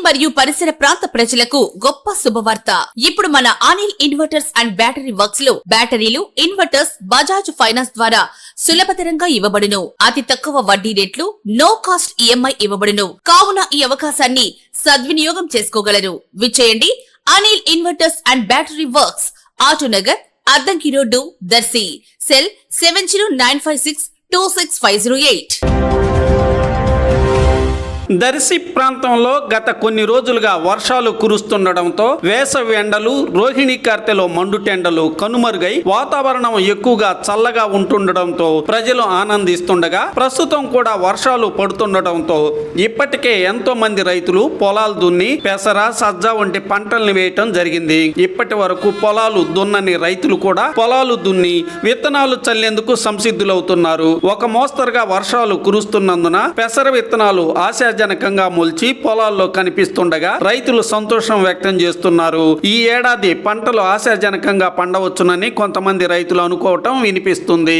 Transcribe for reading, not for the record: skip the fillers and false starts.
మరియు పరిసర ప్రాంత ప్రజలకు గొప్ప శుభవార్త. ఇప్పుడు మన Anil inverters and battery works లో బ్యాటరీలు, ఇన్వర్టర్స్ బజాజ్ ఫైనాన్స్ ద్వారా సులభతరంగా ఇవ్వబడును. అతి తక్కువ వడ్డీ రేట్లు, నో కాస్ట్ ఈఎంఐ ఇవ్వబడును. కావున ఈ అవకాశాన్ని సద్వినియోగం చేసుకోగలరు. విచ్చేయండి Anil inverters and battery works, Autonagar, Addanki road, Darsi. Cell 7095626508. Darsi ప్రాంతంలో గత కొన్ని రోజులుగా వర్షాలు కురుస్తుండటంతో వేసవి ఎండలు, రోహిణి కార్తెలో మండుటెండలు కనుమరుగై వాతావరణం ఎక్కువగా చల్లగా ఉంటుండటంతో ప్రజలు ఆనందిస్తుండగా ప్రస్తుతం కూడా వర్షాలు పడుతుండటంతో ఇప్పటికే ఎంతో మంది రైతులు పొలాలు దున్ని పెసర, సజ్జ వంటి పంటల్ని వేయటం జరిగింది. ఇప్పటి వరకు పొలాలు దున్నని రైతులు కూడా పొలాలు దున్ని విత్తనాలు చల్లేందుకు సంసిద్ధులవుతున్నారు. ఒక మోస్తరుగా వర్షాలు కురుస్తున్నందున పెసర విత్తనాలు ఆశాజనకంగా మొలిచి పొలాల్లో కనిపిస్తుండగా రైతులు సంతోషం వ్యక్తం చేస్తున్నారు. ఈ ఏడాది పంటలు ఆశాజనకంగా పండవచ్చునని కొంతమంది రైతులు అనుకోవటం వినిపిస్తుంది.